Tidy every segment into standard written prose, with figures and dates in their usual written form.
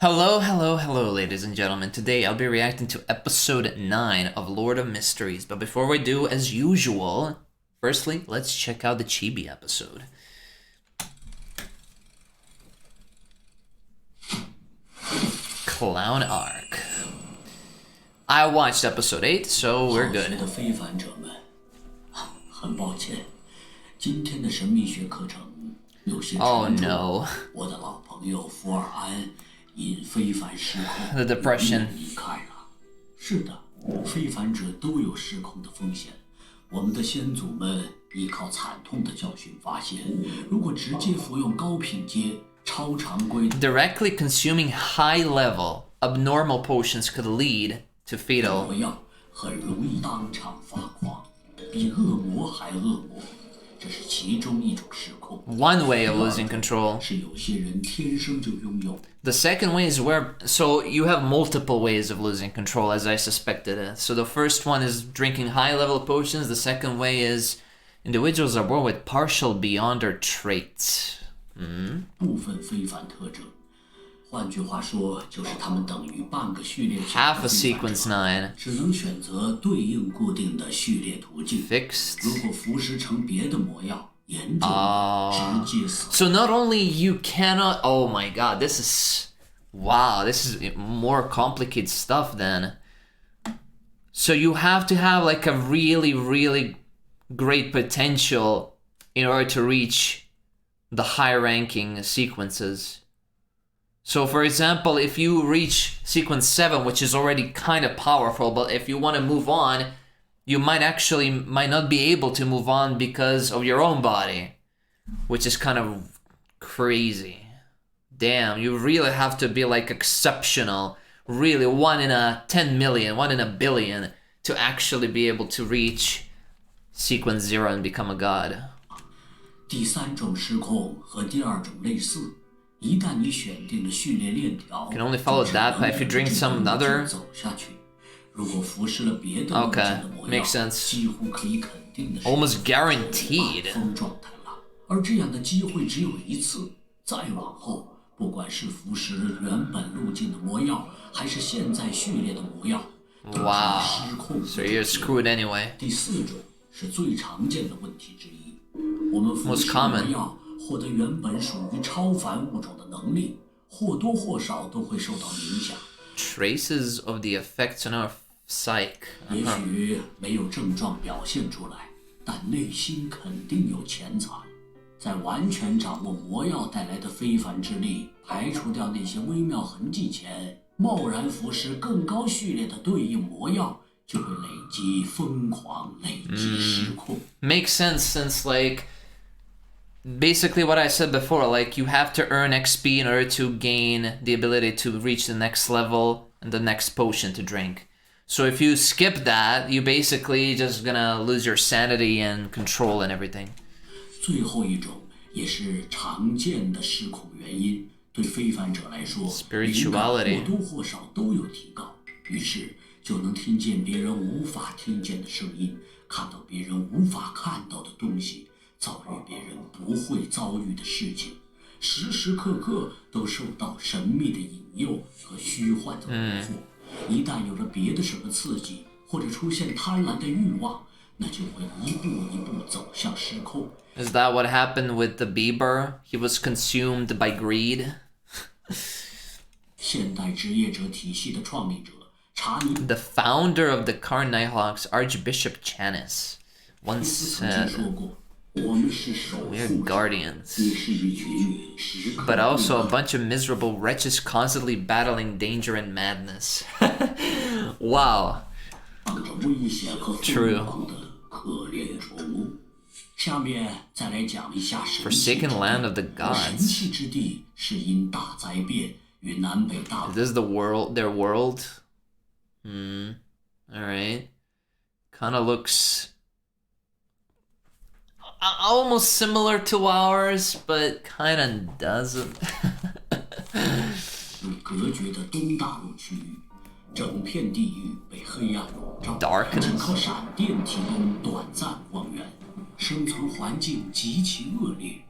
Hello, ladies and gentlemen. Today I'll be reacting to episode 9 of Lord of Mysteries. But before we do, as usual, firstly, let's check out the Chibi episode. Clown Arc. I watched episode 8, so we're good. Oh no. The depression. 是的，非凡者都有失控的风险。我们的先祖们依靠惨痛的教训发现，如果直接服用高品阶、超常规 directly consuming high-level abnormal potions could lead to fatal. 魔药，很容易当场发狂，比恶魔还恶魔。 这是其中一种失控。One way of losing control. 是有些人天生就拥有。The second way is where, so you have multiple ways of losing control, as I suspected. So the first one is drinking high-level potions. The second way is individuals are born with partial beyonder traits. 部分非凡特征。 换句话说，就是他们等于半个序列。 Half a sequence 9. 只能选择对应固定的序列途径。 Fixed. 如果服食成别的魔药，严重直接死。 So not only you cannot. Oh my God! This is wow. This is more complicated stuff then. So you have to have like a really great potential in order to reach the high-ranking sequences. So for example, if you reach sequence 7, which is already kind of powerful, but if you want to move on, you might not be able to move on because of your own body, which is kind of crazy. Damn, you really have to be like exceptional, really 1 in a 10 million, 1 in a billion to actually be able to reach sequence 0 and become a god. 第三种失控和第二种类似。 一旦你选定了序列链条， can only follow that, but if you drink some other, 走下去。如果服食了别的 okay, makes sense. 几乎可以肯定的是 almost guaranteed. 峰状态了。而这样的机会只有一次，再往后，不管是服食原本路径的魔药，还是现在序列的魔药，都失控。So you're screwed anyway. 第四种是最常见的问题之一，我们服 Most 食 common. 魔药。 获得原本属于超凡物种的能力，或多或少都会受到影响。Traces of the effects on our psyche. 也许没有症状表现出来，但内心肯定有潜藏。在完全掌握魔药带来的非凡之力，排除掉那些微妙痕迹前，贸然服食更高序列的对应魔药，就会累积疯狂，累积失控。Makes sense since like. Basically what I said before, like you have to earn XP in order to gain the ability to reach the next level and the next potion to drink. So if you skip that, you basically just gonna lose your sanity and control and everything. 最后一种也是常见的失控原因，对非凡者来说， Spirituality 或多或少都有提高，于是就能听见别人无法听见的声音，看到别人无法看到的东西。 遭遇别人不会遭遇的事情，时时刻刻都受到神秘的引诱和虚幻的蛊惑。一旦有了别的什么刺激，或者出现贪婪的欲望，那就会一步一步走向失控。Is that what happened with the Bieber? He was consumed by greed. 现代职业者体系的创立者查尼 The founder of the Karn Nighthawks, Archbishop Chanis, once said. We're guardians, but also a bunch of miserable wretches constantly battling danger and madness. Wow. True. Forsaken land of the gods. Is this the world? Their world? Alright. Kinda looks... almost similar to ours, but kind of doesn't. 隔绝的东大陆区域，整片地域被黑暗笼罩， Darkness 只靠闪电提供短暂光源，生存环境极其恶劣，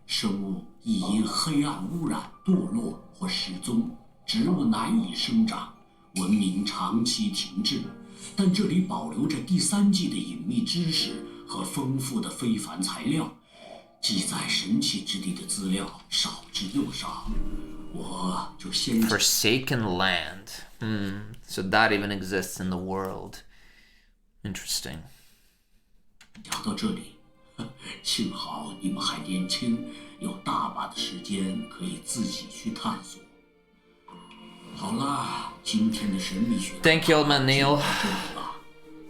生物亦因黑暗污染堕落或失踪，植物难以生长，文明长期停滞。但这里保留着第3纪的隐秘知识和丰富的非凡材料，记载神奇之地的资料少之又少。我就先 Forsaken land. So that even exists in the world. Interesting. 讲到这里，幸好你们还年轻，有大把的时间可以自己去探索。好啦，今天的神秘学 Thank you, old man Neil.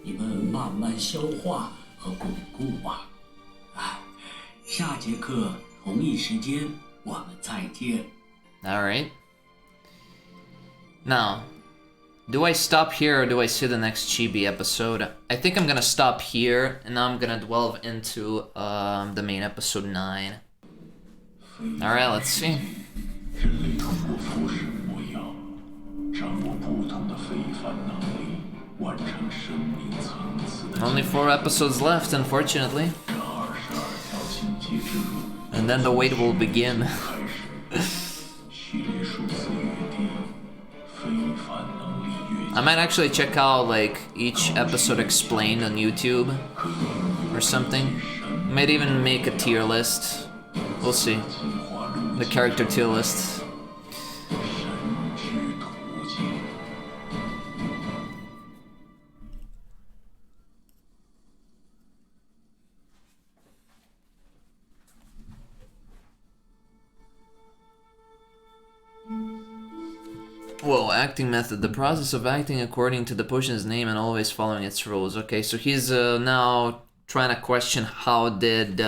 你们慢慢消化和巩固吧。下节课同一时间我们再见。All right. Now, do I stop here or do I see the next Chibi episode? I think I'm gonna stop here, and now I'm gonna delve into the main episode 9. All right, let's see. 人类通过复式模样，掌握不同的非凡能力，完成生命层次的。 Only 4 episodes left, unfortunately. 这22条境界之路。 And then the wait will begin. 开始，序列数字越低，非凡能力越 I might actually check out like each episode explained on YouTube or something. Might even make a tier list. We'll see. The character tier list. 神之途径。 Whoa, acting method. The process of acting according to the potion's name and always following its rules. Okay, so he's now trying to question how did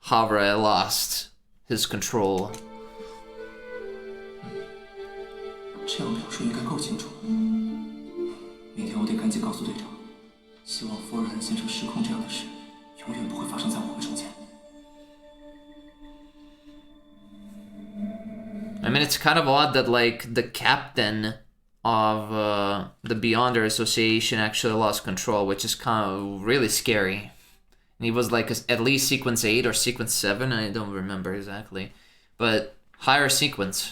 Havre lost his control. 这样表述应该够清楚。明天我得赶紧告诉队长，希望夫人先生失控这样的事永远不会发生在我们中间。 I mean, it's kind of odd that, like, the captain of the Beyonder Association actually lost control, which is kind of really scary. And he was, like, at least sequence 8 or sequence 7, I don't remember exactly. But higher sequence.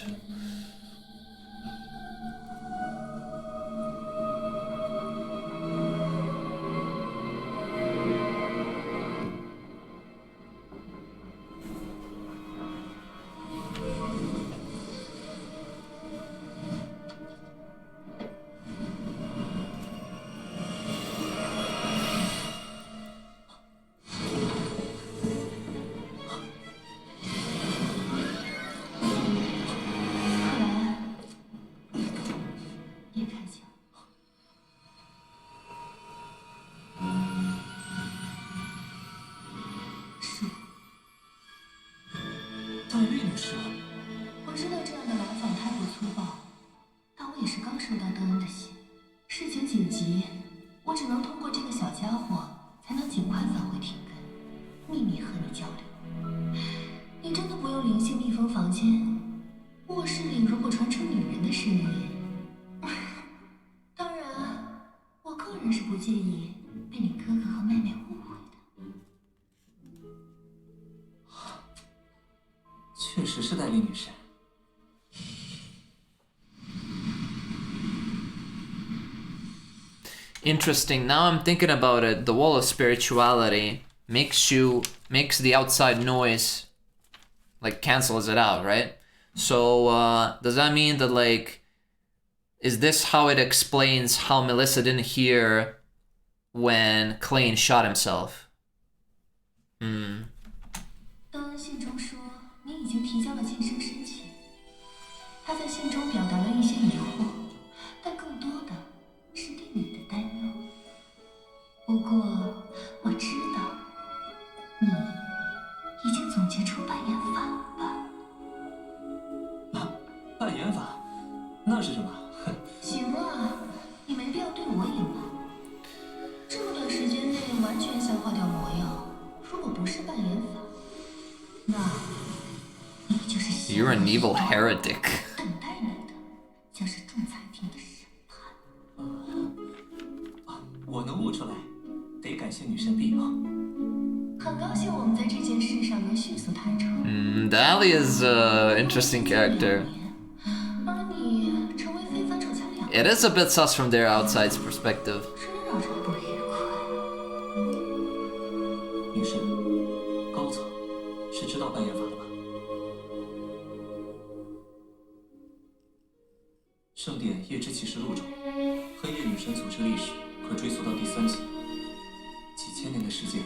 Interesting. Now I'm thinking about it. The wall of spirituality makes the outside noise, like, cancels it out, right? So does that mean that, like, is this how it explains how Melissa didn't hear when Klein shot himself? 恩恩信中说你已经提交了晋升申请。他在信中表达了一些疑惑，但更多的是对你的担忧。不过我知道，你已经总结出扮演法了吧？扮演法？那是什么？行了，你没必要对我隐瞒。这么短时间内完全消化掉魔药，如果不是扮演法，那你就是。You're an evil heretic. 等待你的将是仲裁庭的审判。我能悟出来，得感谢女神臂膀。很高兴我们在这件事上能迅速谈成。Dali is an interesting character. 而 It is a bit sus from their outside's perspective. 真让人不愉快。女士，高层是知道扮演法的吧？圣殿夜之骑士录中，黑夜女神组织历史可追溯到第3集。几千年的时间，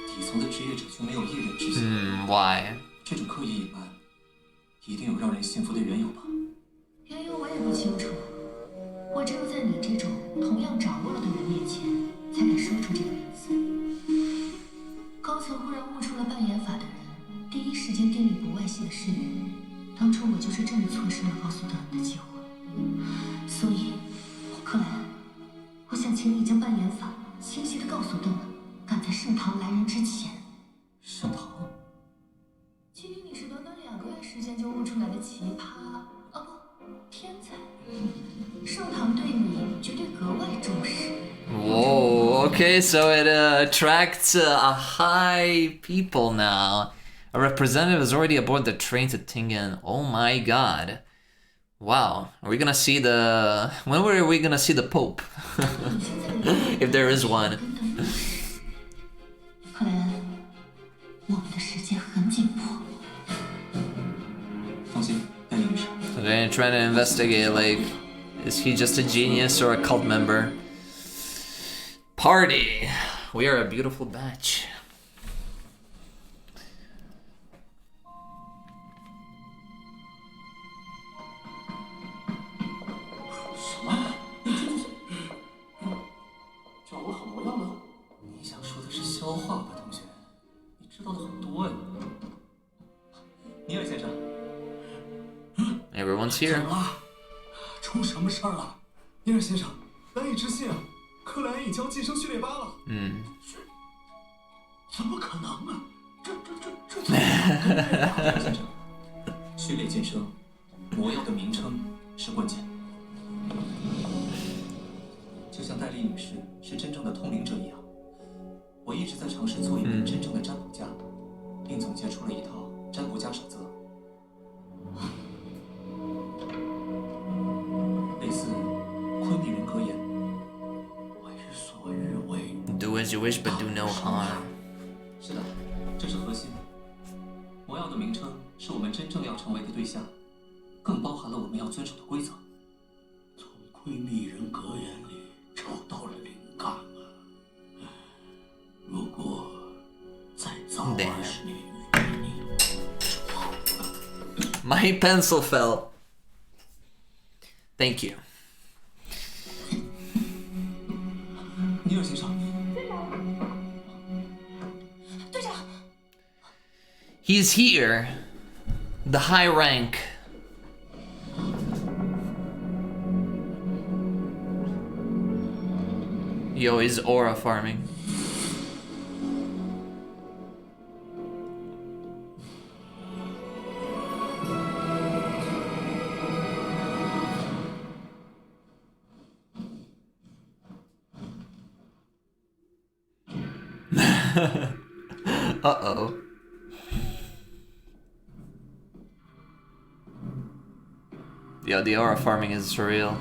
底层的职业者却没有一人知晓。Why? 这种刻意隐瞒，一定有让人信服的缘由吧？缘由我也不清楚，我只有在你这种同样掌握了的人面前，才敢说出这个名字。高层忽然悟出了扮演法的人，第一时间定力不外泄的是你。当初我就是这么错失了告诉他们的机会。所以，克莱恩，我想请你将扮演法清晰地告诉邓恩，赶在盛唐来人之前。盛唐，距离你是短短2个月时间就悟出来的奇葩，不，天才。盛唐对你绝对格外重视。Whoa, okay, so it attracts a high people now. A representative is already aboard the train to Tingen. Oh my god. Wow, are we gonna see the... When are we gonna see the Pope? If there is one. 克莱恩，我们的时间很紧迫。放心，戴丽女士。 They're trying to investigate, like, is he just a genius or a cult member? Party! We are a beautiful batch. 什么？找我好模样吗？你想说的是消化吧，同学？你知道的很多呀。尼尔先生， Everyone's 怎 here. 么了？出什么事儿了？尼尔先生，难以置信啊！克莱恩已交晋升序列8了。怎么可能啊？这先生，序列晋升，魔药的名称是关键。就像戴丽女士是真正的通灵者一样，我一直在尝试做一名真正的占卜家，并总结出了一套占卜家守则，类似昆明人格言。为所欲为。 Do as you wish, but do no harm. 是的，这是核心。魔药的名称是我们真正要成为的对象，更包含了我们要遵守的规则。从窥密人格言里找到了灵感啊！如果再早20年遇见你， My pencil fell. Thank you. 尼尔先生，队长， He's here. The high rank. Yo, he's aura farming. Uh-oh. Yo, the aura farming is surreal.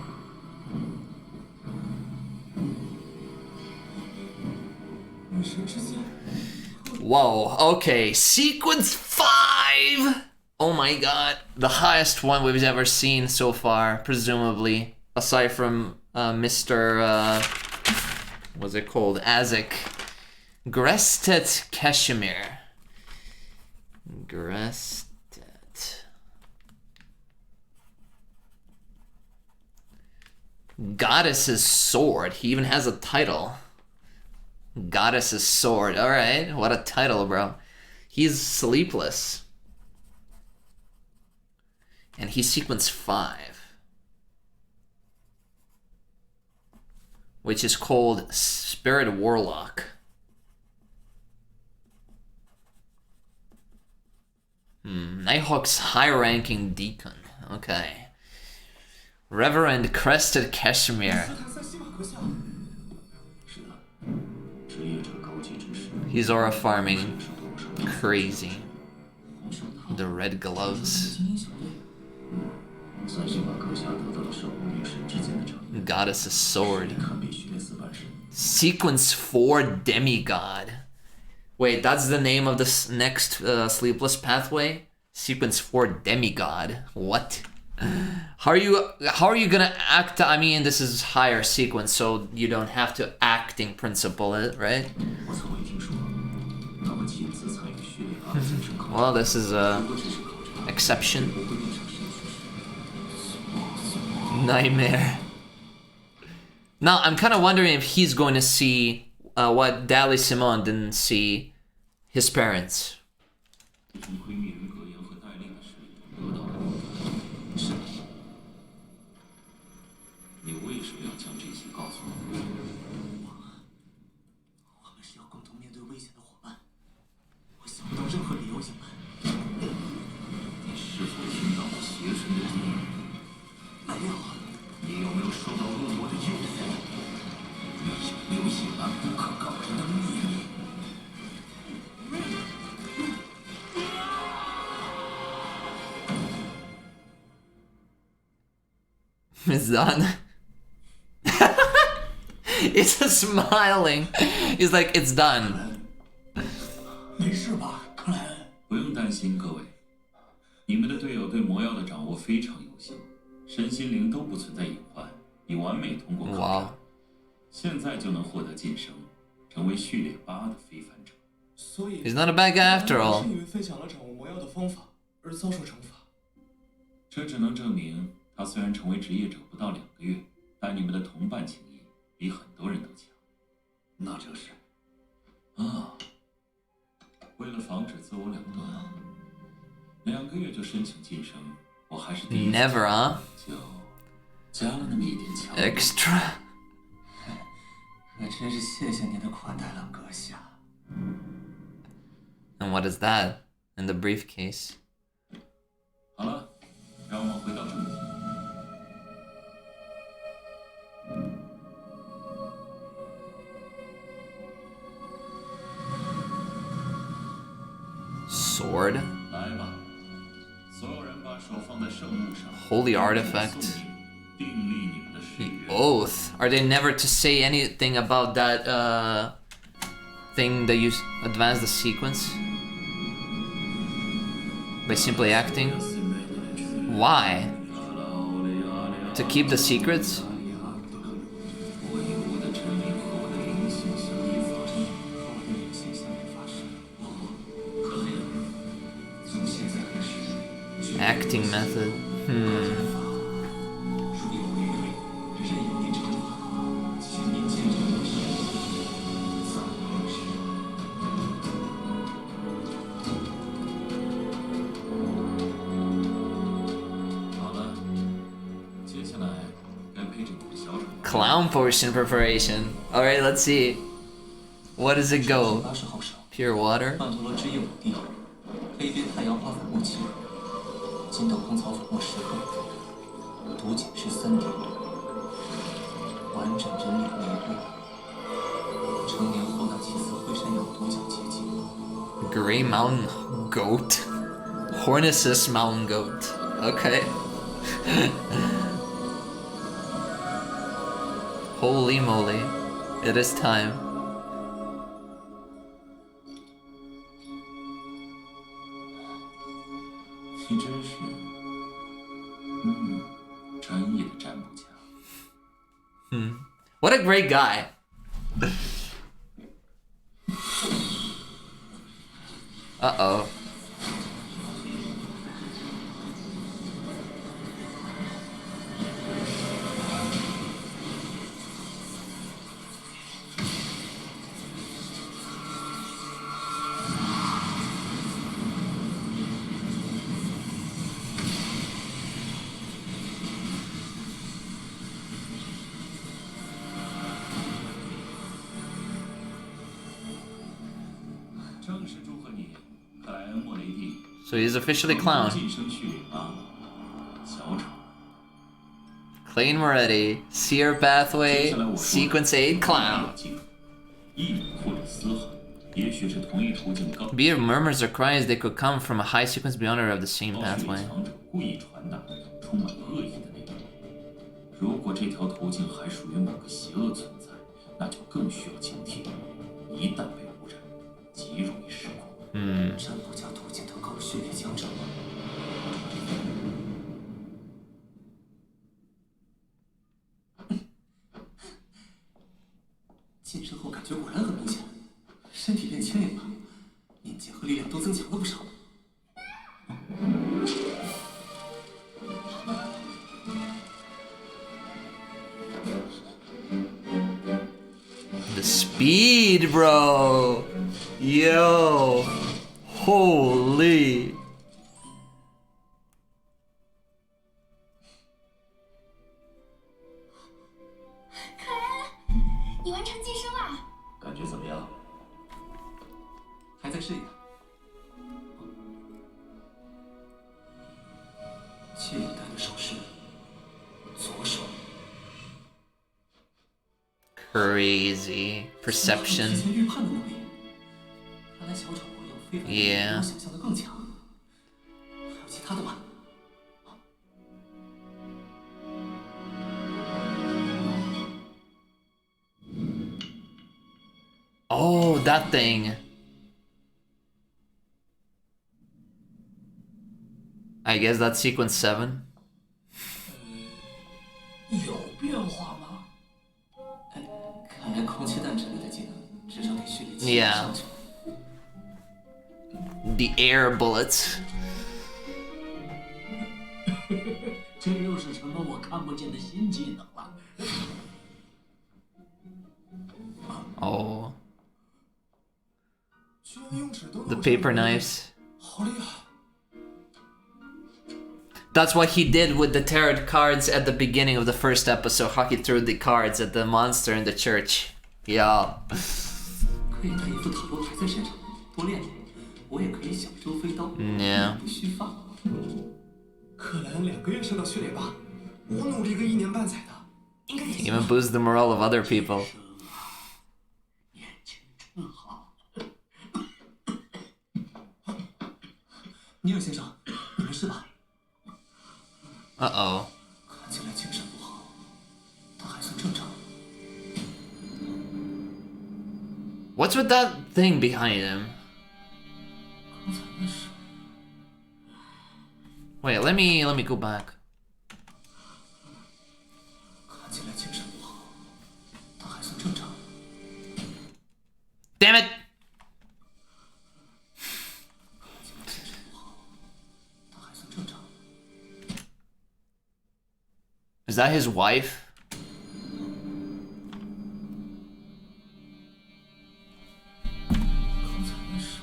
Whoa, okay, sequence 5! Oh my god, the highest one we've ever seen so far, presumably. Aside from Mr. What's it called? Azek. Grestet Kashmir. Grestet. Goddess's Sword. He even has a title. Goddess's Sword. Alright, what a title, bro. He's sleepless. And he's sequence 5. Which is called Spirit Warlock. Nighthawk's high-ranking deacon. Okay. Reverend Crested Kashmir. 是的，职业者高级之士。 He's aura farming. Crazy. The red gloves. 算是把阁下得到了守护女神之间的承诺。 Goddess sword. 看被序列4半身。 Sequence 4 demigod. Wait, that's the name of this next sleepless pathway? Sequence 4 demigod. What? How are you gonna act? I mean, this is higher sequence, so you don't have to acting principle it, right? 我从未听说他会亲自参与序列2的晋升考察。 Well, this is a 如果只是考察， exception. 不会变成神曲。 Nightmare. Now, I'm kind of wondering if he's going to see what Dali Simon didn't see his parents. 从窥灭人格言和戴令的事里得到的灵感。是的。你为什么要将这些告诉我？我们是要共同面对危险的伙伴。我想不到任何理由隐瞒。你是否听到过邪神的低语？没有。你有没有受到恶魔的诱惑？你有没有隐瞒不可告人的秘密？ It's done. It's a smiling. He's like, it's done. 没事吧，克莱恩？不用担心，各位，你们的队友对魔药的掌握非常优秀，身心灵都不存在隐患，已完美通过考察， Wow. 现在就能获得晋升，成为序列8的非凡者。所以 He's not a bad guy after all. 是因为分享了掌握魔药的方法而遭受惩罚。这只能证明，他虽然成为职业者不到2个月，但你们的同伴情谊比很多人都强。那就是啊，为了防止自我两断，2个月就申请晋升，我还是第一次 Never, huh? 就加了那么一点强度。 Extra. 可真是谢谢您的款待了，阁下。 And what is that in the briefcase? 好了，让我们回到正题。 Sword? 来吧，所有人把手放在圣木上。 Holy artifact. 订立你们的誓约。 Oath. Are they never to say anything about that thing that you advance the sequence? By simply acting? Why? To keep the secrets? 我以我的真灵和我的灵性相依发誓。和我的灵性相依发誓。克莱恩，从现在开始， Acting method. 如有违规，任由您惩罚，请您见证我是赞明之。 好了，接下来该配着你的小手。 Clown potion preparation. Alright, let's see. What does it go? 80号手， Pure water? 曼陀罗之夜5滴，黑边太阳花粉末7克，金斗篷草粉末10克，毒碱是3滴，完整人脸玫瑰，成年后那起死灰山羊独角结晶， Gray Mountain Goat? Hornisus Mountain Goat. Okay. Holy moly. It is time. 你真是，专业的占卜家。 What a great guy. Uh-oh. So he's officially clown. 晋升序列8，小丑。 Clean Moretti, Seer Pathway, 接下来我说 Sequence 8 Clown. 一或者丝毫，也许是同一途径高。 Be it murmurs or cries, they could come from a high sequence beyond or of the same 或许 pathway. 强者故意传达，充满恶意的那个。如果这条途径还属于某个邪恶存在，那就更需要警惕。一旦被污染，极容易失控。占卜家途径的狗血也强者吗？晋升后感觉果然很明显，身体变轻盈了，敏捷和力量都增强了不少。The speed, bro. Yo. Holy. 凯恩，你完成晋升了。感觉怎么样？还在适应。谢一代的手势，左手。 Crazy 提 perception. 前预判的能力，看来小丑有非凡能力比我想象的更强。还有其他的吗？ Oh, that thing. I guess that's sequence 7. 有变化吗？看来空气弹之类的技能至少得蓄力7 Yeah. 上去。 The air bullets. 这又是什么我看不见的新技能了？ Oh. The paper knives. 好厉害！ That's what he did with the tarot cards at the beginning of the first episode. How he threw the cards at the monster in the church. Yeah. 可以带一副塔罗牌在身上，多练练，我也可以享受飞刀， Yeah. 不虚发。克莱恩2个月升到血雷吧，我努力个1年半载的，应该也行吧。 Even boost the morale of other people. 眼睛真好。尼尔先生，你没事吧？ Uh-oh. 看起来精神不好，但还算正常。 What's with that thing behind him? 刚才那是 Wait, let me go back. 看起来精神不好，但还算正常。 Damn it! 看起来精神不好，但还算正常。 Is that his wife? 刚才那是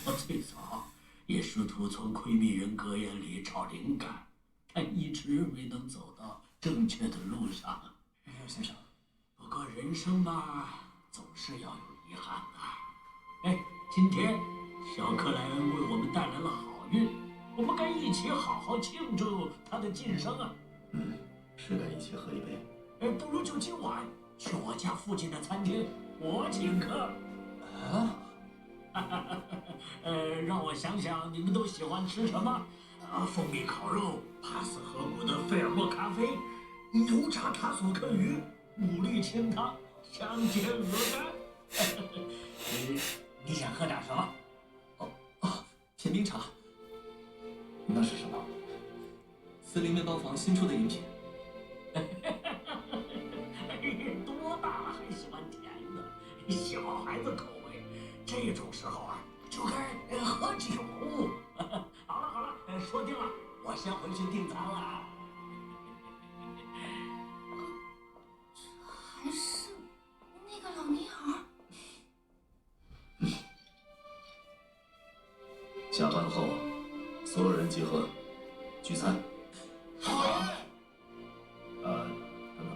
我最早也试图从窥秘人格眼里找灵感，但一直没能走到正确的路上。尼尔先生，不过人生嘛，总是要有遗憾的。哎，今天小克莱恩为我们带来了好运，我们该一起好好庆祝他的晋升啊！是该一起喝一杯。不如就今晚去我家附近的餐厅，我请客。啊？让我想想，你们都喜欢吃什么？蜂蜜烤肉、帕斯河谷的费尔莫咖啡、油炸塔索克鱼、牡蛎清汤、香煎鹅肝。你想喝点什么？甜冰茶，那是什么？森林面包房新出的饮品。多大了还喜欢甜的？小孩子口味。这种时候啊，就该喝酒。好了好了，说定了，我先回去订餐了。还是那个老泥儿。下班后，所有人集合，聚餐。等等，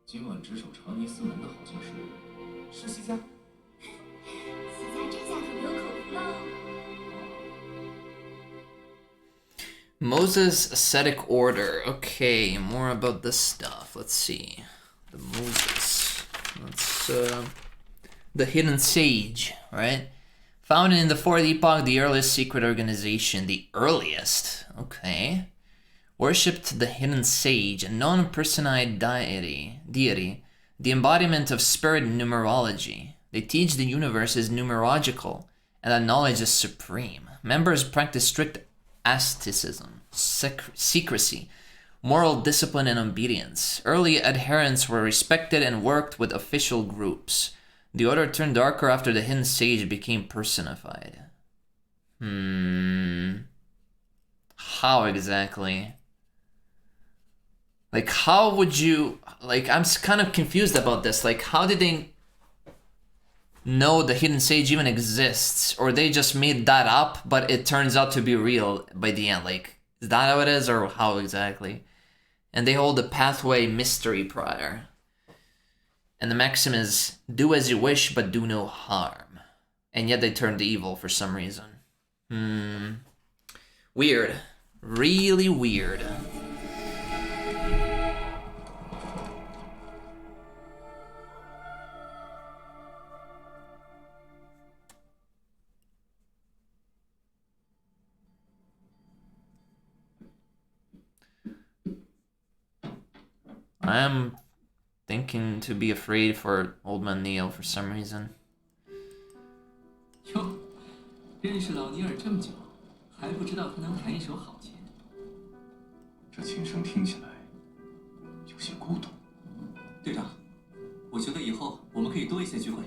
今晚值守查尼斯门的好像是实习家。死在这下可没有口福喽。 Moses' ascetic order. Okay, more about this stuff. Let's see. The Moses. That's the hidden sage, right? Founded in the Fourth Epoch, the earliest secret organization. The earliest? Okay. Worshipped the hidden sage, a non-personized deity, the embodiment of spirit numerology. They teach the universe is numerological, and that knowledge is supreme. Members practice strict asceticism, secrecy, moral discipline, and obedience. Early adherents were respected and worked with official groups. The order turned darker after the hidden sage became personified. How exactly? Like, how would you... Like, I'm kind of confused about this. Like, how did they know the hidden sage even exists? Or they just made that up, but it turns out to be real by the end? Like, is that how it is, or how exactly? And they hold the pathway mystery prior. And the maxim is, do as you wish, but do no harm. And yet they turned evil for some reason. Weird. Really weird. I'm thinking to be afraid for Old Man Neil for some reason. 哟，认识老尼尔这么久，还不知道他能弹一手好琴。这琴声听起来有些孤独。队长，我觉得以后我们可以多一些聚会。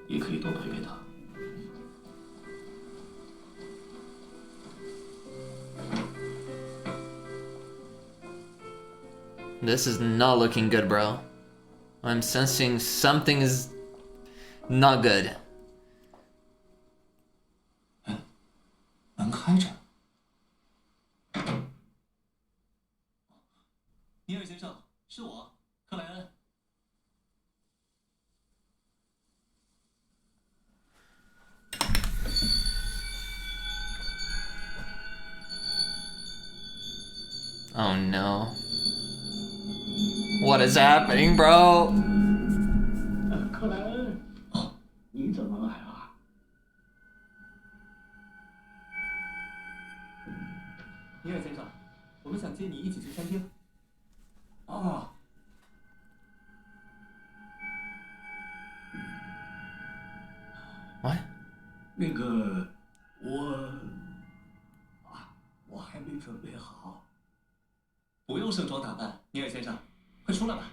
也可以多陪陪他。This is not looking good, bro. I'm sensing something is not good. 门开着。尼尔先生，是我，克莱恩。Oh no. What is happening, bro? 克莱恩，你怎么来了？尼尔先生，我们想接你一起去餐厅。啊。What? 那个，我还没准备好。不用盛装打扮，尼尔先生，快出来吧。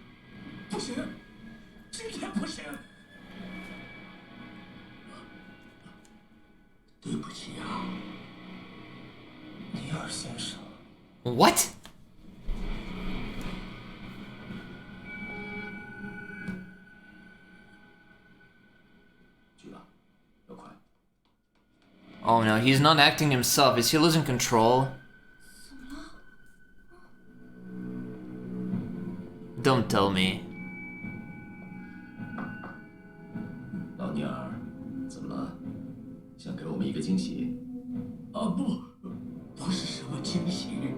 不行，今天不行。对不起啊，尼尔先生。What? 去吧，要快。Oh no, he's not acting himself. Is he losing control? Don't tell me. 老尼尔，怎么了？想给我们一个惊喜？不是什么惊喜。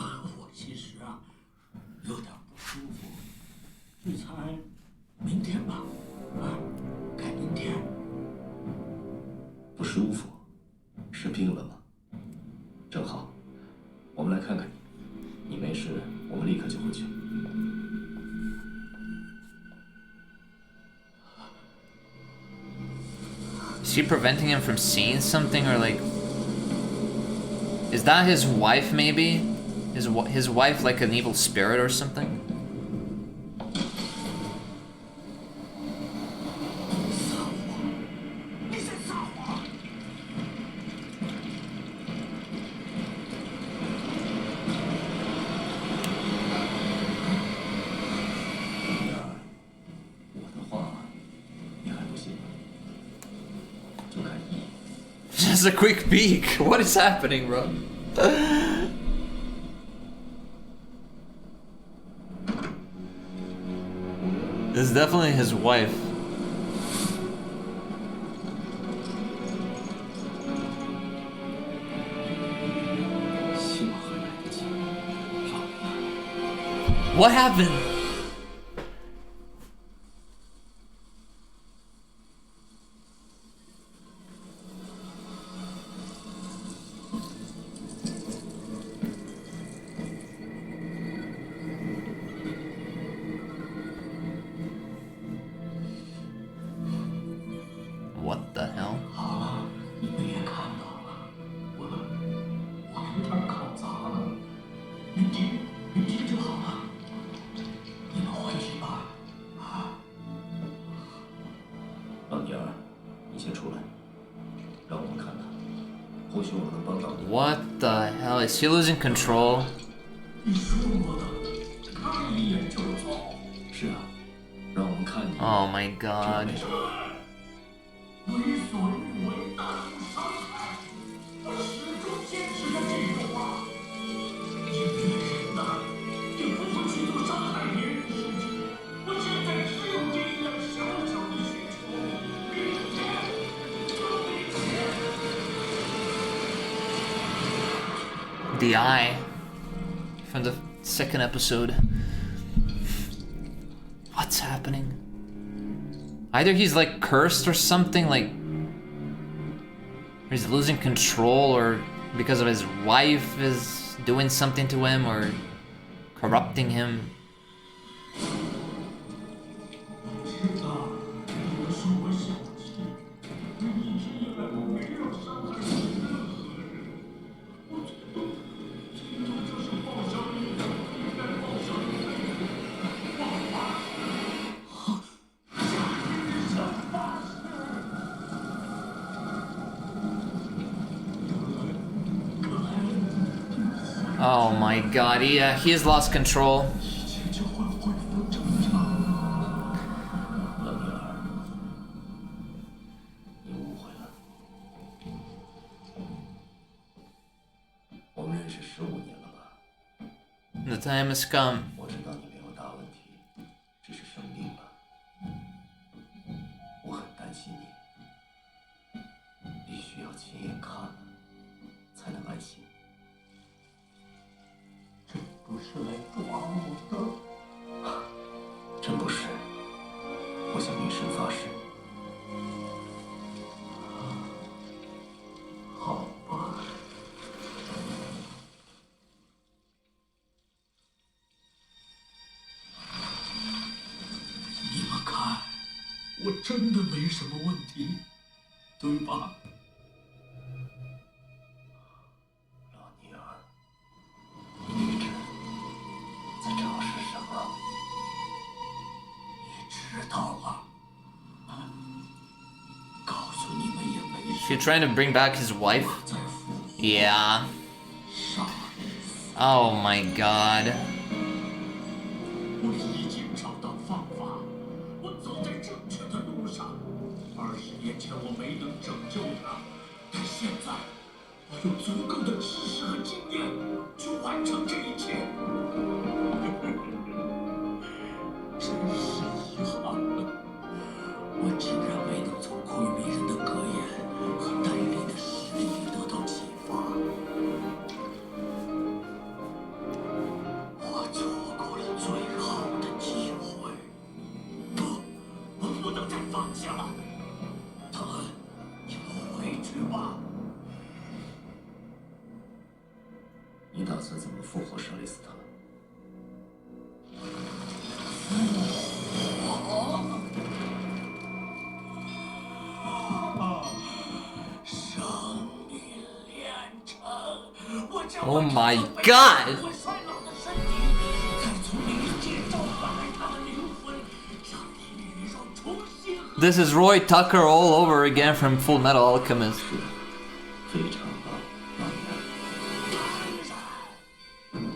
我其实有点不舒服。聚餐明天吧，改明天。不舒服？是病了吗？正好，我们来看看你。你没事，我们立刻就回去。Is she preventing him from seeing something, or like... Is that his wife, maybe? His wife like an evil spirit or something? Just a quick peek. What is happening, bro? It's definitely his wife. What happened? 或许我能帮到你。 What the hell? Is he losing control? 你说我的，看一眼就走。是啊，让我们看你 Oh my god. 为所欲为，大度伤害，我始终坚持着这种话。音乐人呐，你不会去做伤害别人的事情。我现在只有这一样小小的需求，明天就没钱。 The eye from the second episode. What's happening? Either he's like cursed or something, like he's losing control, or because of his wife is doing something to him or corrupting him. 知道，我是我小气，一直以来我没有伤害过任何人，我最多就是报销你的应该报销你的忘法。Oh my god, yeah, he has lost control. 一切就会恢复正常。老女儿，你误会了。我们认识15年了吧？ The time has come. 我知道你没有大问题，只是生病了。我很担心你，必须要亲眼看了，才能安心。 不是来抓我的，真不是，我向女神发誓。好吧。你们看，我真的没什么问题，对吧？ 老女儿，你一直在尝试什么？你知道了。告诉你们也没 Is 事。 he trying to bring back his wife? 在复 Yeah. 杀人死。 Oh my god. 我已经找到方法，我走在正确的路上。20年前我没能拯救他，但现在我有足够的知识和经验去完成这一切。真是遗憾了，我竟然没能从灰美人的格言和戴笠的实力里得到启发。我错过了最好的机会。不，我不能再放弃了。唐恩，你回去吧。你打算怎么复活舍利斯特？生命炼成，我将 Oh my god! 会衰老的身体，再从灵界召唤来他的灵魂，让你与肉重新合。 This is Roy Tucker all over again from Full Metal Alchemist. 非常棒，老女儿。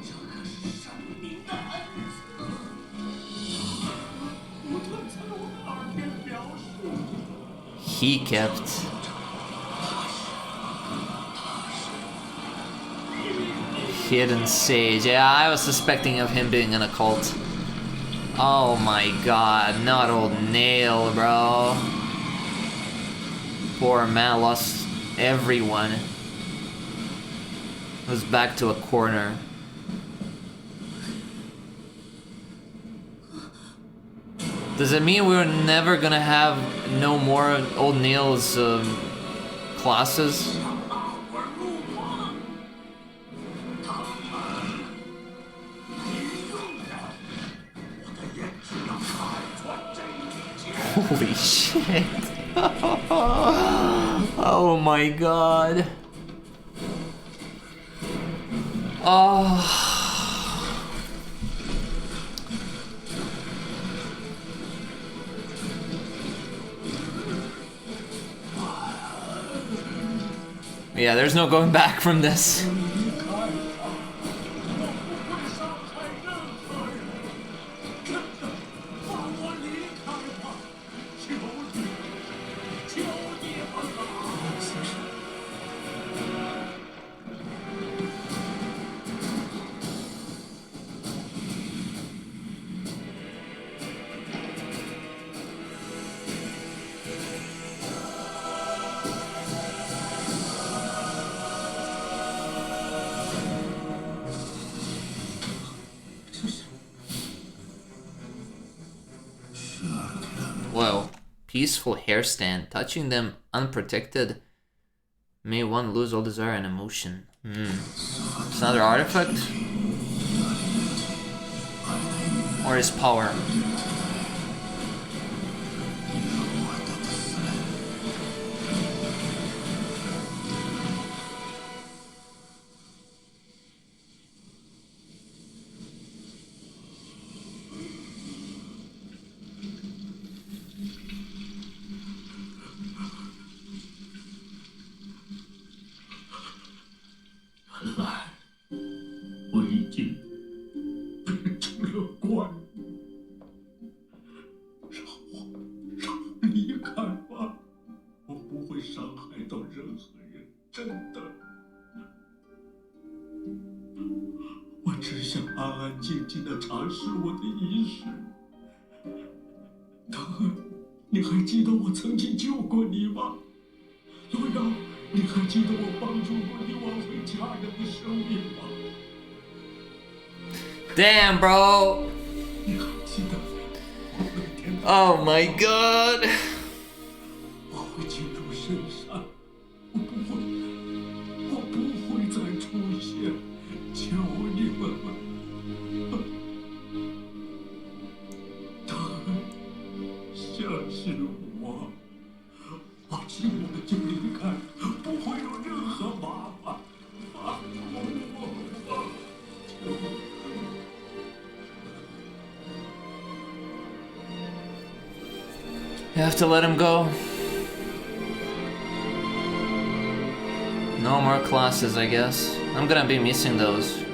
这可是神明的恩赐。我曾在我的耳边表示。 He kept. Hidden Sage. Yeah, I was suspecting of him being in a cult. Oh my god, not old Nail, bro. Poor man lost everyone. Was back to a corner. Does it mean we're never gonna have no more old Nail's classes? 让我 Holy shit. Oh my god. Oh. Yeah, there's no going back from this. 离开他，我不会伤害任何人。真的，放我离开吧，求你，求你们啊！先生，这是 Whoa. Peaceful hair stand. Touching them unprotected may one lose all desire and emotion. It's another artifact? Or his power? Damn, bro! Oh my god! 我会进入深山，我不会再出现，求你们了。他相信我，我今晚就离开，不会有任何麻烦。放过我吧，求你。 You have to let him go. No more classes, I guess. I'm gonna be missing those.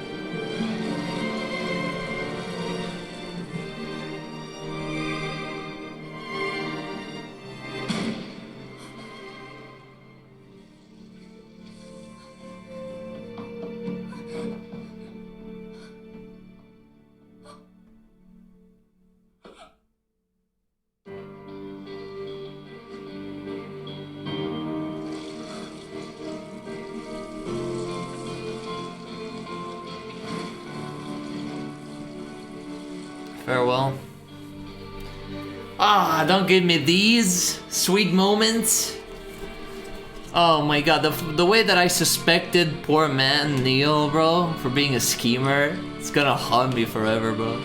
Farewell. Ah, don't give me these sweet moments. Oh my god, the way that I suspected poor man Neil, bro, for being a schemer, it's gonna haunt me forever, bro.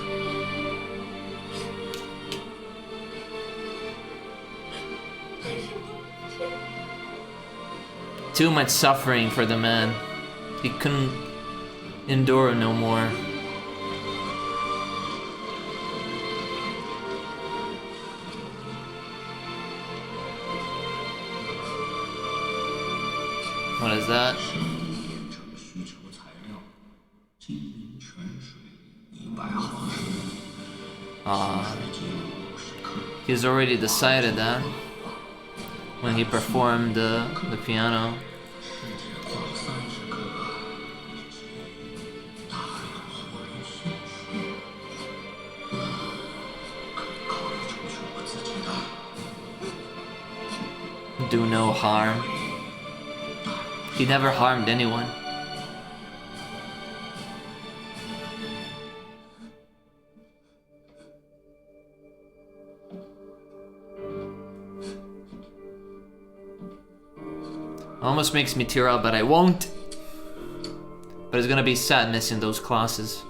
Too much suffering for the man. He couldn't endure no more. What is that? He's already decided that when he performed the piano. Do no harm. He never harmed anyone. Almost makes me tear up, but I won't. But it's gonna be sad missing those classes.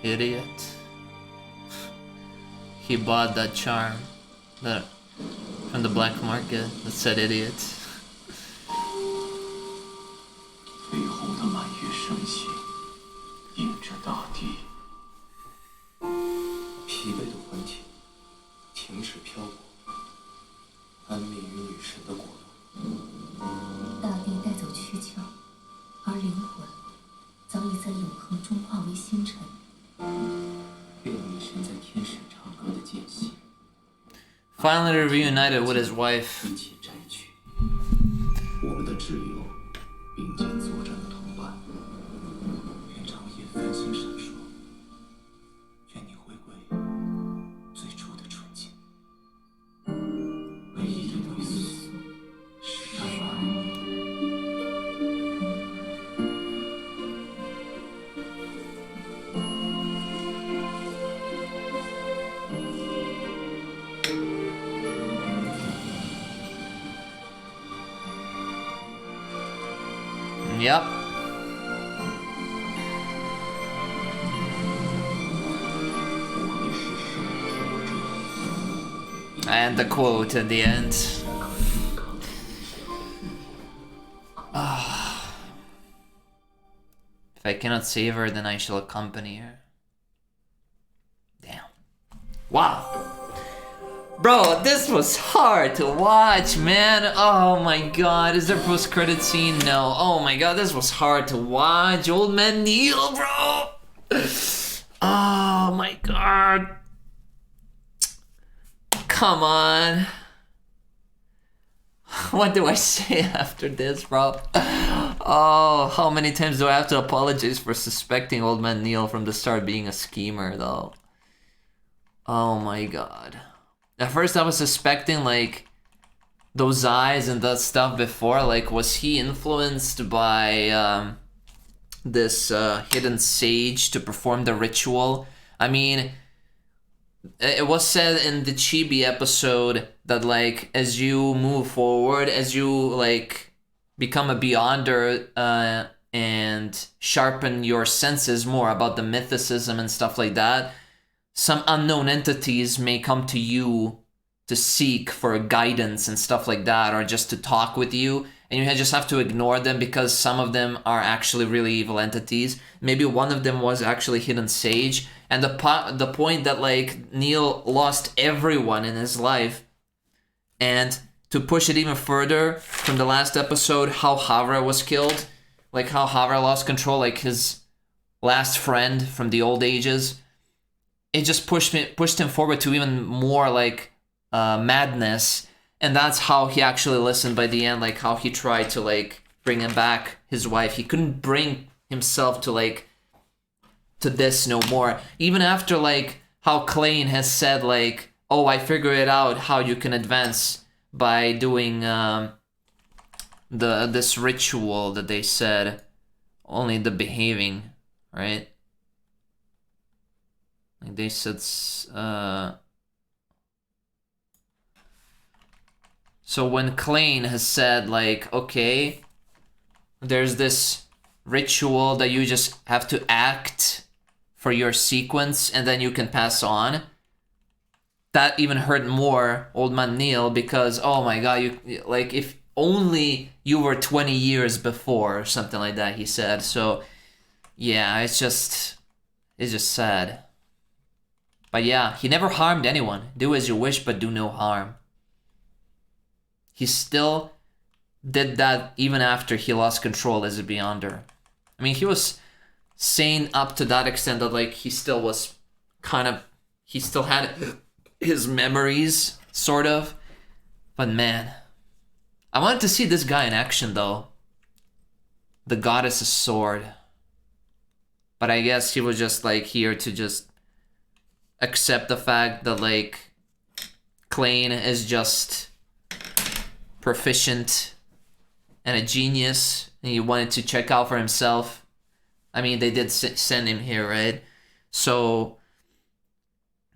Idiot. he bought that charm that from the black market that said idiot. 绯红的满月升起，映着大地。疲惫的魂体停止漂泊，安眠于女神的国度。大地带走躯壳，而灵魂早已在永恒中化为星辰。愿女神在天神唱歌的间隙， Finally reunited with his wife. 一起摘取我们的挚友，并肩作战的同伴，愿长夜繁星闪烁，愿你回归最初的纯净。唯一的归宿是爱。 Yep. And the quote at the end. If I cannot save her, then I shall accompany her. Damn. Wow. Bro, this was hard to watch, man. Oh my god. Is there post-credit scene? No. Oh my god, this was hard to watch. Old Man Neil, bro. Oh my god. Come on. What do I say after this, bro? Oh, how many times do I have to apologize for suspecting Old Man Neil from the start being a schemer, though? Oh my god. At first I was suspecting, like, those eyes and that stuff before, like, was he influenced by this hidden sage to perform the ritual? I mean, it was said in the Chibi episode that, like, as you move forward, as you, like, become a Beyonder and sharpen your senses more about the mythicism and stuff like that, some unknown entities may come to you to seek for guidance and stuff like that, or just to talk with you, and you just have to ignore them because some of them are actually really evil entities. Maybe one of them was actually Hidden Sage, and the point that, like, Neil lost everyone in his life, and to push it even further from the last episode, how Havra was killed, like how Havra lost control, like his last friend from the old ages. It just pushed him forward to even more, like, madness, and that's how he actually listened by the end, like how he tried to, like, bring him back, his wife. He couldn't bring himself to, like, to this no more. Even after, like, how Klein has said, like, oh, I figured it out how you can advance by doing this ritual that they said, only the behaving, right? Like they said, so when Klein has said, like, okay, there's this ritual that you just have to act for your sequence and then you can pass on, that even hurt more Old Man Neil because, oh my god, you, like, if only you were 20 years before or something like that, he said. So yeah, it's just sad. But yeah, he never harmed anyone. Do as you wish, but do no harm. He still did that even after he lost control as a Beyonder. I mean, he was sane up to that extent that, like, he still was kind of... He still had his memories, sort of. But man, I wanted to see this guy in action, though. The Goddess's Sword. But I guess he was just, like, here to just accept the fact that, like, Klein is just proficient and a genius, and he wanted to check out for himself. I mean, they did send him here, right? So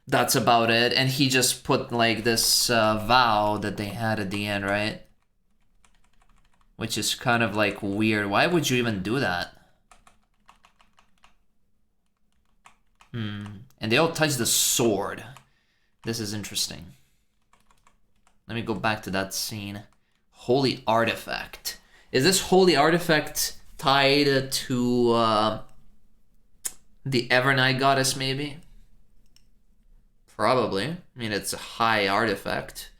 that's about it. And he just put, like, this vow that they had at the end, right? Which is kind of, like, weird. Why would you even do that? And they all touch the sword. This is interesting. Let me go back to that scene. Holy artifact. Is this holy artifact tied to the Evernight goddess, maybe? Probably. I mean, it's a high artifact.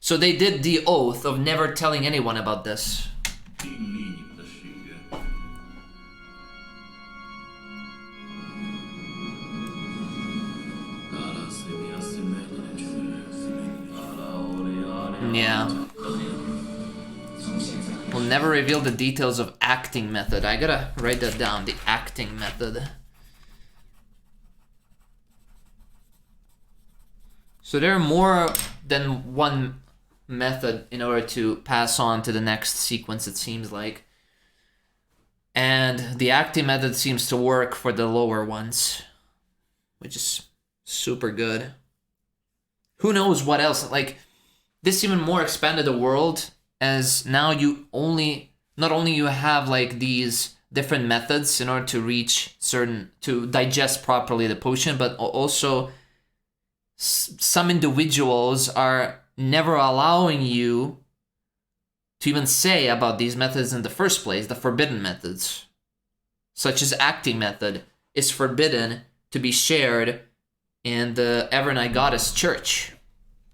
So they did the oath of never telling anyone about this. Yeah. We'll never reveal the details of acting method. I gotta write that down, the acting method. So there are more than one method in order to pass on to the next sequence, it seems like. And the acting method seems to work for the lower ones, which is super good. Who knows what else? Like, this even more expanded the world, as now you not only you have like these different methods in order to reach to digest properly the potion, but also some individuals are never allowing you to even say about these methods in the first place, the forbidden methods, such as acting method, is forbidden to be shared in the Evernight Goddess Church,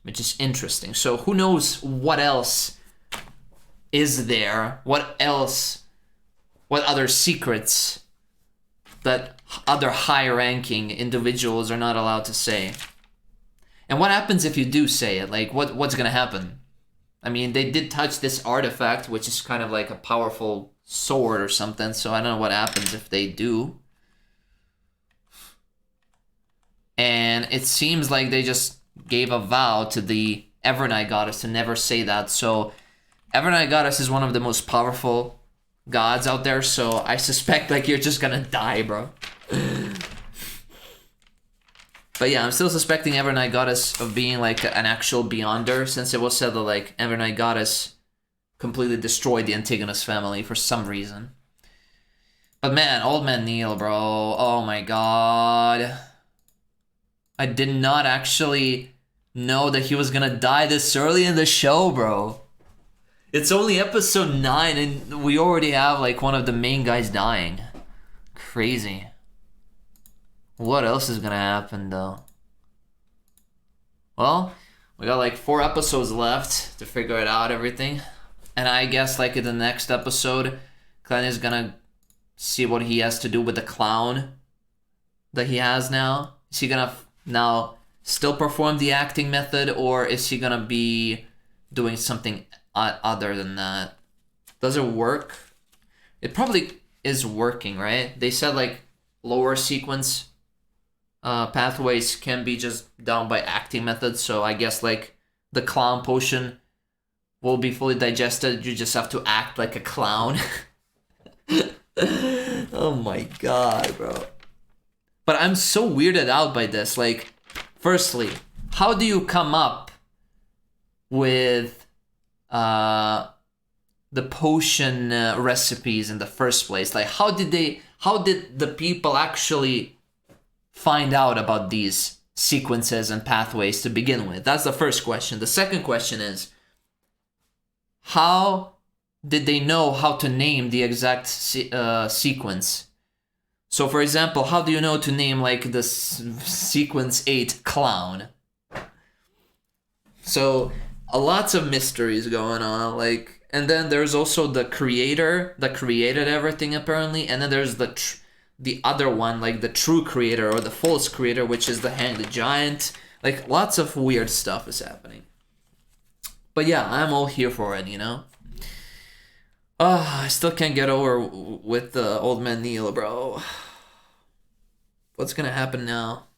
which is interesting. So who knows what else is there? What other secrets that other high-ranking individuals are not allowed to say? And what happens if you do say it? Like, what's gonna happen? I mean, they did touch this artifact, which is kind of like a powerful sword or something, so I don't know what happens if they do. And it seems like they just gave a vow to the Evernight Goddess to never say that, so Evernight Goddess is one of the most powerful gods out there, so I suspect, like, you're just gonna die, bro. But yeah, I'm still suspecting Evernight Goddess of being, like, an actual Beyonder, since it was said that, like, Evernight Goddess completely destroyed the Antigonus family for some reason. But man, Old Man Neil, bro, oh my god. I did not actually know that he was gonna die this early in the show, bro. It's only episode 9 and we already have, like, one of the main guys dying. Crazy. What else is gonna happen, though? Well, we got like 4 episodes left to figure it out, everything. And I guess, like, in the next episode, Glenn is gonna see what he has to do with the clown that he has now. Is he gonna now still perform the acting method, or is he gonna be doing something other than that? Does it work? It probably is working, right? They said, like, lower sequence pathways can be just done by acting methods, so I guess, like, the clown potion will be fully digested. You just have to act like a clown. Oh my god, bro. But I'm so weirded out by this. Like, firstly, how do you come up with the potion recipes in the first place? Like, how did the people actually find out about these sequences and pathways to begin with? That's the first question. The second question is, how did they know how to name the exact sequence? So, for example, how do you know to name, like, the sequence 8 clown? So, lots of mysteries going on, like, and then there's also the creator that created everything, apparently, and then there's the other one, like the true creator or the false creator, which is the Hang the Giant. Like, lots of weird stuff is happening. But yeah, I'm all here for it, you know? I still can't get over with the Old Man Neil, bro. What's gonna happen now?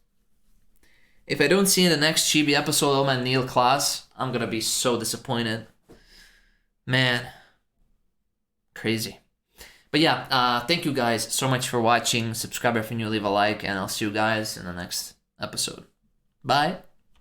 If I don't see in the next Chibi episode Old Man Neil class, I'm gonna be so disappointed. Man. Crazy. But yeah, thank you guys so much for watching. Subscribe if you're new, leave a like, and I'll see you guys in the next episode. Bye.